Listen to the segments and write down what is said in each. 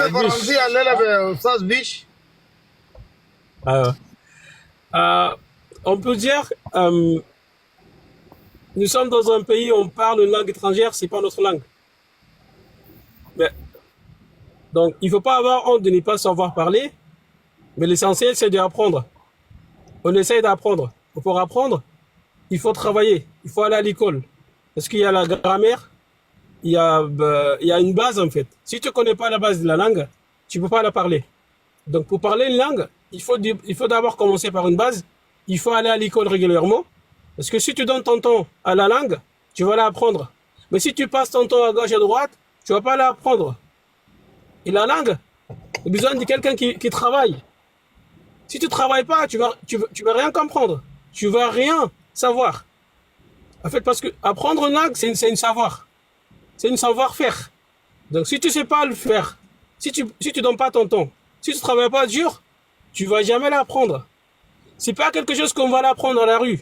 فرنسي على أستاذ بيش. Euh, on peut dire, nous sommes dans un pays où on parle une langue étrangère, c'est pas notre langue. Mais, donc, il faut pas avoir honte de ne pas savoir parler, mais l'essentiel, c'est d'apprendre. On essaye d'apprendre. Pour apprendre, il faut travailler, il faut aller à l'école. Parce qu'il y a la grammaire, il y a une base en fait. Si tu connais pas la base de la langue, tu peux pas la parler. Donc pour parler une langue, il faut d'abord commencer par une base. Il faut aller à l'école régulièrement. Parce que si tu donnes ton temps à la langue, tu vas l'apprendre. Mais si tu passes ton temps à gauche et à droite, tu vas pas l'apprendre. Et la langue, il y a besoin de quelqu'un qui travaille. Si tu travailles pas, tu vas rien comprendre. Tu vas rien savoir. En fait, parce que apprendre une langue, c'est une savoir. C'est une savoir-faire. Donc, si tu sais pas le faire, si tu donnes pas ton temps, si tu travailles pas dur, tu vas jamais l'apprendre. C'est pas quelque chose qu'on va l'apprendre dans la rue.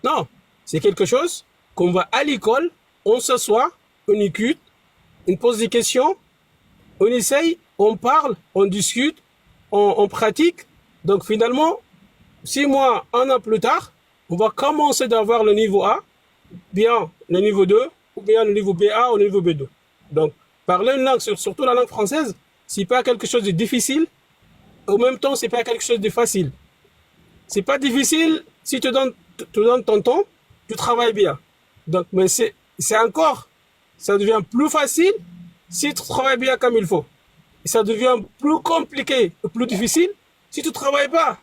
Non. C'est quelque chose qu'on va à l'école, on s'assoit, on écoute, on pose des questions, on essaye, on parle, on discute, on pratique. Donc, finalement, 6 mois, 1 an plus tard, on va commencer d'avoir le niveau A, bien le niveau 2, ou bien le niveau BA ou le niveau B2. Donc, parler une langue, surtout la langue française, c'est pas quelque chose de difficile. En même temps, c'est pas quelque chose de facile. C'est pas difficile si tu donnes ton temps, tu travailles bien. Donc, mais c'est encore, ça devient plus facile si tu travailles bien comme il faut. Et ça devient plus compliqué, plus difficile si tu travailles pas.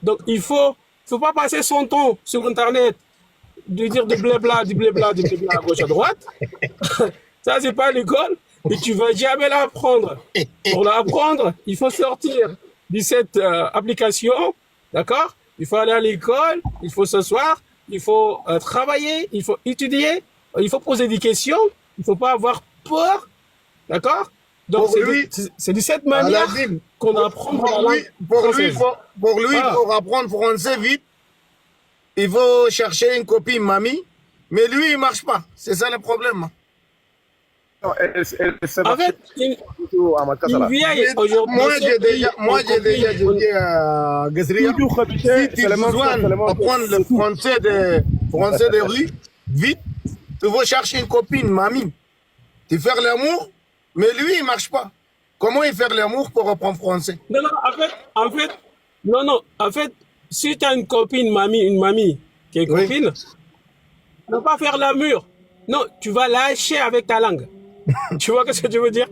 Donc, il faut pas passer son temps sur Internet, de dire du blabla à gauche à droite. Ça, c'est pas l'école. Et tu vas jamais l'apprendre. Pour l'apprendre, il faut sortir de cette application. D'accord? Il faut aller à l'école, il faut s'asseoir, il faut travailler, il faut étudier, il faut poser des questions, il faut pas avoir peur. D'accord? Donc, c'est de cette manière qu'on apprend la langue française. Pour lui, pour apprendre français vite, il faut chercher une copine mamie, mais lui, il marche pas. C'est ça le problème. Non, En fait, une vieille aujourd'hui. Moi, j'ai déjà dit à Gazria, si tu as besoin d'apprendre le français de rue, vite, tu vas chercher une copine mamie. Tu fais l'amour, mais lui, il marche pas. Comment il fait l'amour pour apprendre français? Non, en fait, si tu as une copine, une mamie qui est copine, tu ne vas pas faire l'amour. Non, tu vas lâcher avec ta langue. Tu vois ce que je veux dire?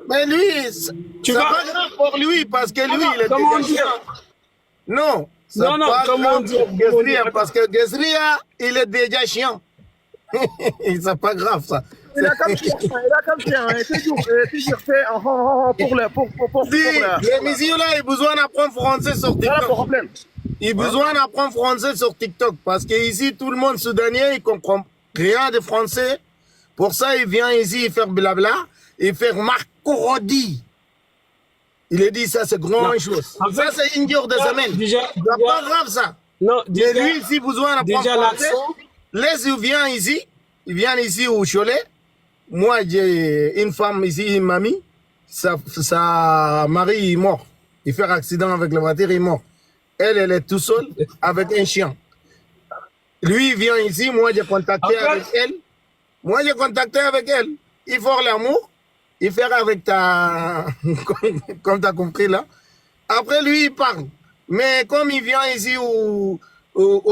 Mais lui, c'est pas grave pour lui, parce que lui, il est comment déjà chiant. Non, c'est non, pas comment grave dire, pour Gazria, parce que Gazria, il est déjà chiant. C'est pas grave, ça. Il a comme chien, toujours fait Les messieurs-là, ils ont besoin d'apprendre français sur Voilà le TikTok. problème. Ils ont besoin d'apprendre français sur TikTok, parce qu'ici, tout le monde soudanien, il comprend rien de français. Pour ça, il vient ici faire blabla, et faire Marco Rodi. Il a dit ça, c'est grand chose. Ça, c'est une dure de semaine. C'est pas grave, ça. Non, Mais lui, ici, besoin d'apprendre déjà français. l'accent. Il vient ici au Cholet. Moi, j'ai une femme ici, une mamie. Sa mari est mort. Il fait un accident avec la voiture, il est mort. Elle est tout seule avec un chien. Lui, il vient ici, moi, j'ai contacté avec elle. Il fait l'amour. Il fait avec ta... comme tu as compris là. Après, lui, il parle. Mais comme il vient ici au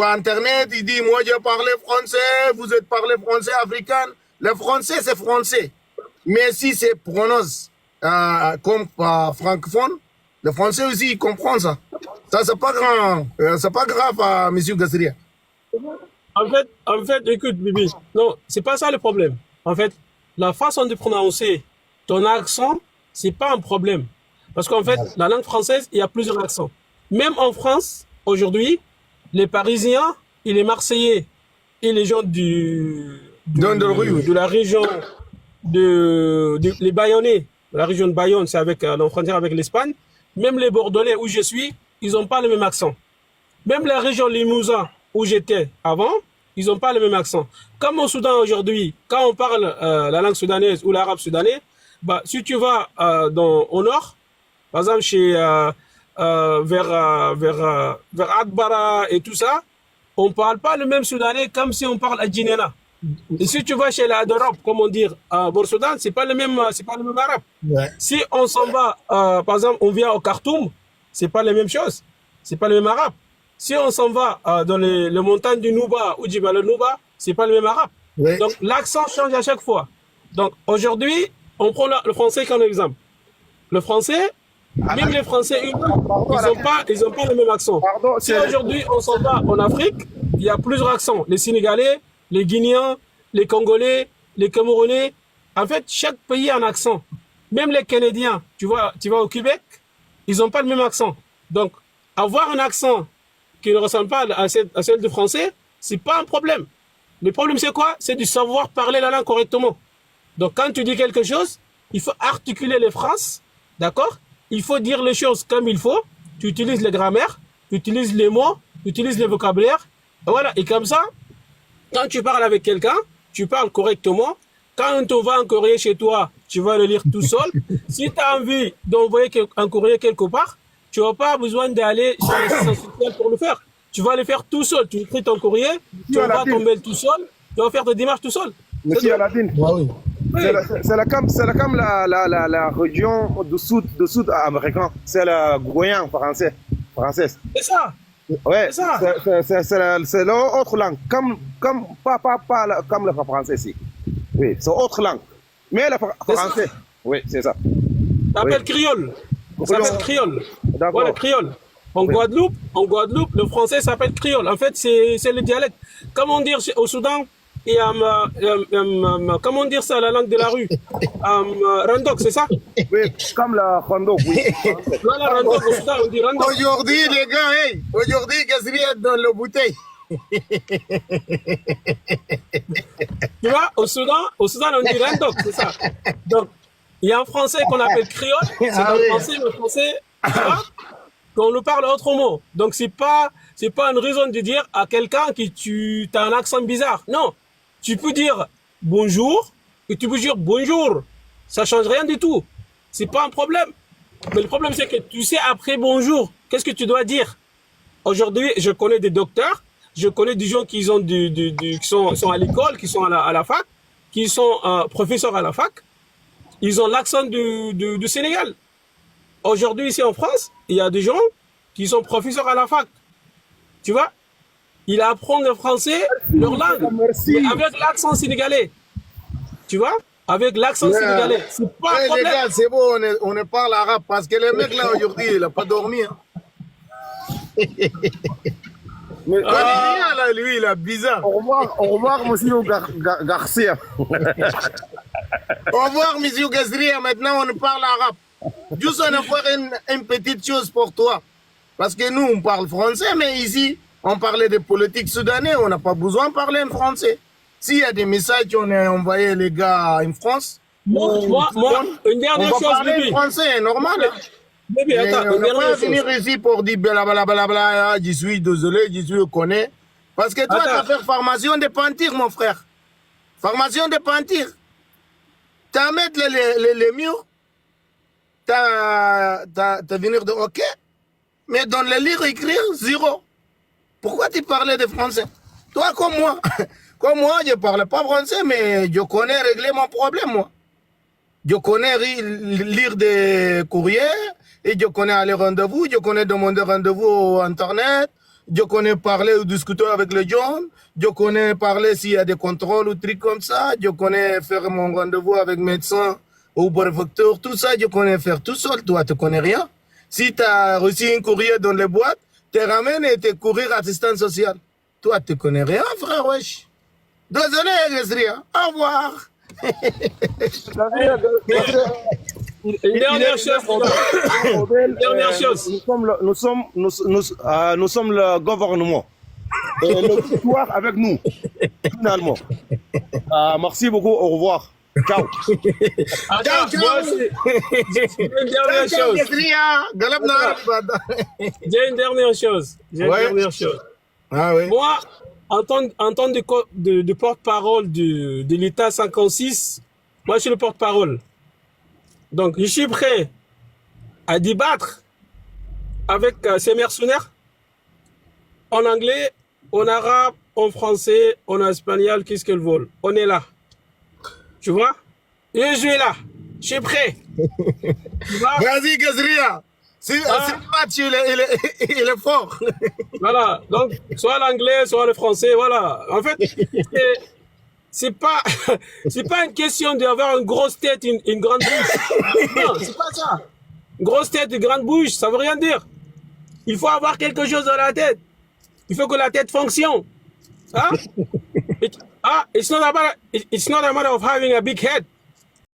Internet, il dit, moi, je parle français, vous êtes parlé français africain. Le français, c'est français. Mais si c'est prononce comme francophone, le français aussi, il comprend ça. Ça, c'est pas grave, monsieur Gazria. En fait, écoute, Bibi, non, c'est pas ça le problème. En fait, la façon de prononcer ton accent, c'est pas un problème. Parce qu'en fait, la langue française, il y a plusieurs accents. Même en France, aujourd'hui, les Parisiens et les Marseillais et les gens de la région les Bayonnais, la région de Bayonne, c'est avec la frontière avec l'Espagne. Même les Bordelais où je suis, ils n'ont pas le même accent. Même la région Limousin où j'étais avant, ils n'ont pas le même accent. Comme au Soudan aujourd'hui, quand on parle la langue soudanaise ou l'arabe soudanais, Bah, si tu vas au nord, par exemple vers Adbara et tout ça, on parle pas le même soudanais comme si on parle à Djinéna. Et si tu vas chez la d'Europe, comment dire, à Bor-Soudan, c'est pas le même arabe. Ouais. Si on s'en va, par exemple, on vient au Khartoum, c'est pas la même chose. C'est pas le même arabe. Si on s'en va dans les montagnes du Nouba ou du Nouba, c'est pas le même arabe. Ouais. Donc l'accent change à chaque fois. Donc aujourd'hui, on prend le français comme exemple. Le français, même les Français, ils ont pas le même accent. Pardon, Si aujourd'hui on s'en va en Afrique, il y a plusieurs accents. Les Sénégalais, les Guinéens, les Congolais, les Camerounais. En fait, chaque pays a un accent. Même les Canadiens, tu vas au Québec, ils n'ont pas le même accent. Donc, avoir un accent qui ne ressemble pas à celle du français, c'est pas un problème. Le problème, c'est quoi? C'est de savoir parler la langue correctement. Donc, quand tu dis quelque chose, il faut articuler les phrases, d'accord? Il faut dire les choses comme il faut. Tu utilises les grammaires, tu utilises les mots, tu utilises le vocabulaire. Et voilà. Et comme ça, quand tu parles avec quelqu'un, tu parles correctement. Quand on va un courrier chez toi, tu vas le lire tout seul. Si tu as envie d'envoyer un courrier quelque part, tu n'as pas besoin d'aller sur les réseaux sociaux pour le faire. Tu vas le faire tout seul. Tu écris ton courrier, tu envoies ton mail tout seul, tu vas faire tes démarches tout seul. Monsieur Aladine, Ouais, oui. c'est comme la région du sud américain. C'est le Guyane française. C'est ça. Ouais, C'est ça. c'est l'autre langue. Pas comme le français ici. Oui, c'est autre langue. Mais le français, oui, c'est ça. Ça s'appelle créole. Ça s'appelle créole. D'accord. Voilà, créole. En Guadeloupe, le français s'appelle créole. En fait, c'est le dialecte. Comment dire au Soudan, il y a comment dire ça, la langue de la rue? Randok, c'est ça? Oui, comme le Randok, oui. Voilà, Randok, au Soudan, on dit Randok. Aujourd'hui, les gars, hey, aujourd'hui, Gasri est dans la bouteille. Tu vois, au Soudan, on dit Randok, c'est ça. Donc, il y a un français qu'on appelle créole. C'est Ah dans oui. le français, tu vois, qu'on nous parle autrement. Donc, c'est pas une raison de dire à quelqu'un que tu as un accent bizarre. Non. Tu peux dire bonjour et tu peux dire bonjour. Ça change rien du tout. C'est pas un problème. Mais le problème, c'est que tu sais après bonjour, qu'est-ce que tu dois dire? Aujourd'hui, je connais des docteurs, je connais des gens qui sont à l'école, qui sont à la fac, qui sont professeurs à la fac. Ils ont l'accent du Sénégal. Aujourd'hui, ici en France, il y a des gens qui sont professeurs à la fac. Tu vois? Ils apprennent le français, leur langue, Merci. mais avec l'accent sénégalais. Tu vois? Avec l'accent sénégalais. C'est pas un Hey, les problème. gars, c'est bon, on ne parle arabe parce que le mec là aujourd'hui, il n'a pas dormi. Hein. Mais, Quand il vient là, lui, il est bizarre. au revoir, monsieur Garcia. Au revoir, monsieur Gazria. Maintenant, on parle arabe. Juste, on va faire une petite chose pour toi. Parce que nous, on parle français, mais ici, on parlait de politique soudanais. On n'a pas besoin de parler en français. S'il y a des messages qu'on a envoyés, les gars, en France, Moi, une on dernière va chose, parler Bibi. en français, normal. Hein. Bibi, Mais attends, on une ne va pas dernière venir chose. ici pour dire blablabla, je suis désolé, je suis connais. Parce que toi, tu vas Attends. faire formation de pentir, mon frère. Formation de pentir. Tu vas mettre les murs, tu vas venir de OK, mais dans le lire, écrire, zéro. Pourquoi tu parlais de français? Toi, comme moi. Comme moi, je ne parle pas français, mais je connais régler mon problème, moi. Je connais lire des courriers, et je connais aller rendez-vous, je connais demander rendez-vous au Internet, je connais parler ou discuter avec les gens, je connais parler s'il y a des contrôles ou trucs comme ça, je connais faire mon rendez-vous avec médecin ou préfecture, tout ça, je connais faire tout seul. Toi, tu connais rien. Si tu as reçu un courrier dans les boîtes, tu ramènes et tu courir assistante sociale. Toi, tu connais rien, frère, wesh. Désolé, Gazria. Au revoir. Une dernière chose, mon gars. Dernière chose. Nous sommes le gouvernement. Et le pouvoir avec nous, finalement. Merci beaucoup, au revoir. Ciao. Attends, Ciao, moi ciao. aussi. J'ai une dernière Ciao, chose. Gazria. Galabna. J'ai une dernière chose. Ah oui. Moi, en tant de porte-parole de l'État 56, moi je suis le porte-parole. Donc, je suis prêt à débattre avec ces mercenaires en anglais, en arabe, en français, en espagnol, qu'est-ce qu'ils veulent. On est là. Tu vois? Et je suis là. Je suis prêt. Tu vois? Vas-y, Gazria. Si le match, il est fort. Voilà. Donc, soit l'anglais, soit le français, voilà. En fait, c'est pas, c'est pas une question d'avoir une grosse tête, une grande bouche. Non, c'est pas ça. Une grosse tête, une grande bouche, ça veut rien dire. Il faut avoir quelque chose dans la tête. Il faut que la tête fonctionne. Huh? It's not a matter of having a big head.